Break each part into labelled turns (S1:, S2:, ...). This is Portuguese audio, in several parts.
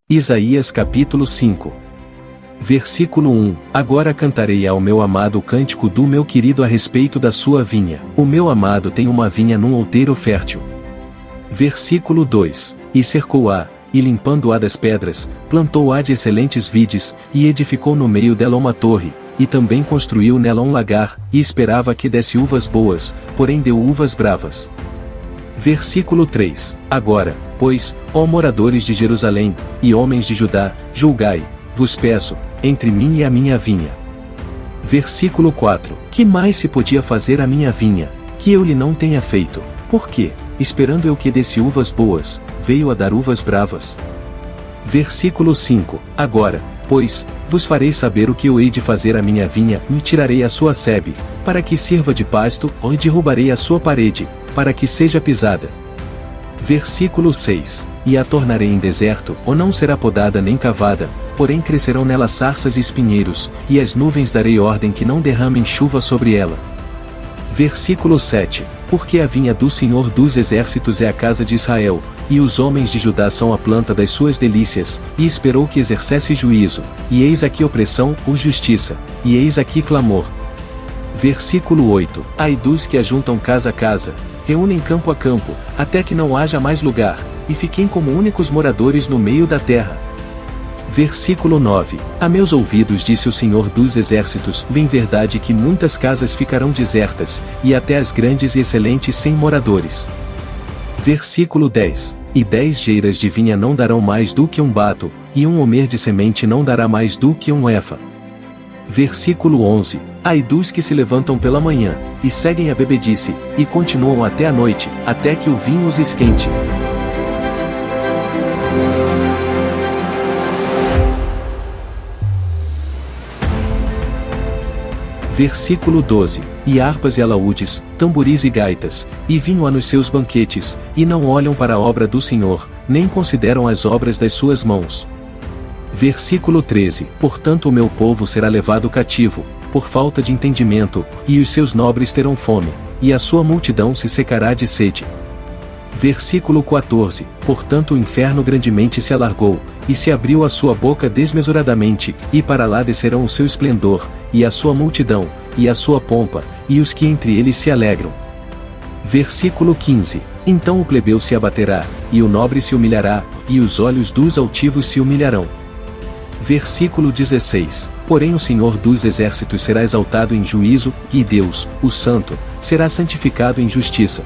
S1: Isaías capítulo 5. Versículo 1. Agora cantarei ao meu amado o cântico do meu querido a respeito da sua vinha. O meu amado tem uma vinha num outeiro fértil. Versículo 2. E cercou-a, e limpando-a das pedras, plantou-a de excelentes vides, e edificou no meio dela uma torre, e também construiu nela um lagar, e esperava que desse uvas boas, porém deu uvas bravas. Versículo 3. Agora, pois, ó moradores de Jerusalém, e homens de Judá, julgai, vos peço, entre mim e a minha vinha. Versículo 4. Que mais se podia fazer à minha vinha, que eu lhe não tenha feito? Porque, esperando eu que desse uvas boas, veio a dar uvas bravas? Versículo 5. Agora, pois, vos farei saber o que eu hei de fazer à minha vinha, e tirarei a sua sebe, para que sirva de pasto, ou derrubarei a sua parede, para que seja pisada. Versículo 6. E a tornarei em deserto, ou não será podada nem cavada, porém crescerão nela sarças e espinheiros, e as nuvens darei ordem que não derramem chuva sobre ela. Versículo 7. Porque a vinha do Senhor dos Exércitos é a casa de Israel, e os homens de Judá são a planta das suas delícias, e esperou que exercesse juízo, e eis aqui opressão, ou justiça, e eis aqui clamor. Versículo 8. Ai dos que ajuntam casa a casa, reúnem campo a campo, até que não haja mais lugar, e fiquem como únicos moradores no meio da terra. Versículo 9. A meus ouvidos disse o Senhor dos Exércitos, bem verdade que muitas casas ficarão desertas, e até as grandes e excelentes sem moradores. Versículo 10. E 10 geiras de vinha não darão mais do que um bato, e um homer de semente não dará mais do que um efa. Versículo 11. Ai dos que se levantam pela manhã, e seguem a bebedice, e continuam até a noite, até que o vinho os esquente. Versículo 12. E harpas e alaúdes, tamboris e gaitas, e vinho há nos seus banquetes, e não olham para a obra do Senhor, nem consideram as obras das suas mãos. Versículo 13. Portanto o meu povo será levado cativo, por falta de entendimento, e os seus nobres terão fome, e a sua multidão se secará de sede. Versículo 14. Portanto o inferno grandemente se alargou, e se abriu a sua boca desmesuradamente, e para lá descerão o seu esplendor, e a sua multidão, e a sua pompa, e os que entre eles se alegram. Versículo 15. Então o plebeu se abaterá, e o nobre se humilhará, e os olhos dos altivos se humilharão. Versículo 16. Porém o Senhor dos Exércitos será exaltado em juízo, e Deus, o Santo, será santificado em justiça.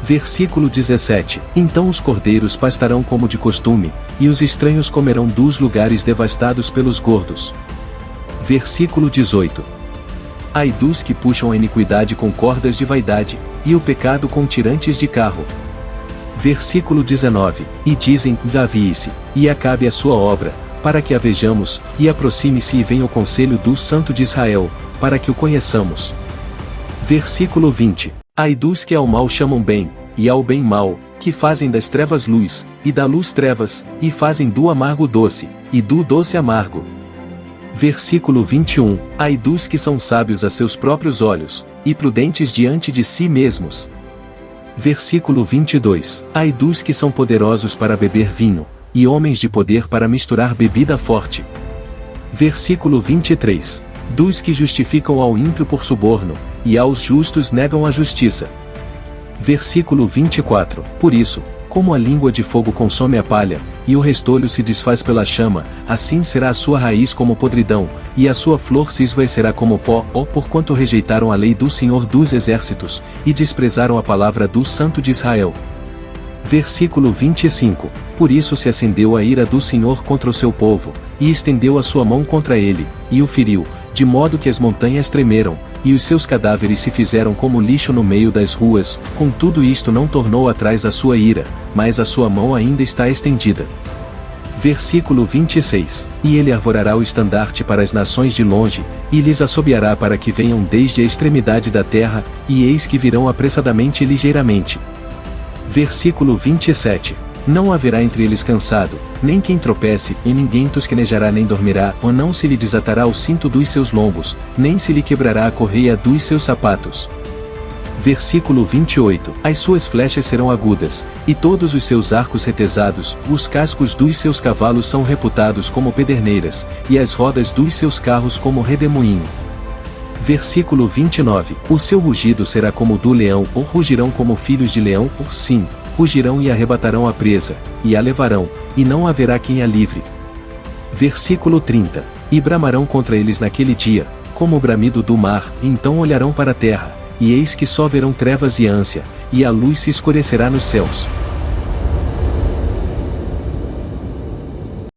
S1: Versículo 17. Então os cordeiros pastarão como de costume, e os estranhos comerão dos lugares devastados pelos gordos. Versículo 18. Ai dos que puxam a iniquidade com cordas de vaidade, e o pecado com tirantes de carro. Versículo 19. E dizem, avie-se, e acabe a sua obra, para que a vejamos, e aproxime-se e venha o conselho do Santo de Israel, para que o conheçamos. Versículo 20. Ai dos que ao mal chamam bem, e ao bem mal, que fazem das trevas luz, e da luz trevas, e fazem do amargo doce, e do doce amargo. Versículo 21. Ai dos que são sábios a seus próprios olhos, e prudentes diante de si mesmos. Versículo 22. Ai dos que são poderosos para beber vinho, e homens de poder para misturar bebida forte. Versículo 23. Dos que justificam ao ímpio por suborno, e aos justos negam a justiça. Versículo 24. Por isso, como a língua de fogo consome a palha, e o restolho se desfaz pela chama, assim será a sua raiz como podridão, e a sua flor se esvaecerá como pó, porquanto rejeitaram a lei do Senhor dos Exércitos, e desprezaram a palavra do Santo de Israel. Versículo 25. Por isso se acendeu a ira do Senhor contra o seu povo, e estendeu a sua mão contra ele, e o feriu, de modo que as montanhas tremeram, e os seus cadáveres se fizeram como lixo no meio das ruas. Contudo isto não tornou atrás a sua ira, mas a sua mão ainda está estendida. Versículo 26. E ele arvorará o estandarte para as nações de longe, e lhes assobiará para que venham desde a extremidade da terra, e eis que virão apressadamente e ligeiramente. Versículo 27. Não haverá entre eles cansado, nem quem tropece, e ninguém tosquenejará nem dormirá, ou não se lhe desatará o cinto dos seus lombos, nem se lhe quebrará a correia dos seus sapatos. Versículo 28. As suas flechas serão agudas, e todos os seus arcos retesados, os cascos dos seus cavalos são reputados como pederneiras, e as rodas dos seus carros como redemoinho. Versículo 29. O seu rugido será como o do leão, ou rugirão como filhos de leão, ou sim, rugirão e arrebatarão a presa, e a levarão, e não haverá quem a livre. Versículo 30. E bramarão contra eles naquele dia, como o bramido do mar, e então olharão para a terra, e eis que só verão trevas e ânsia, e a luz se escurecerá nos céus.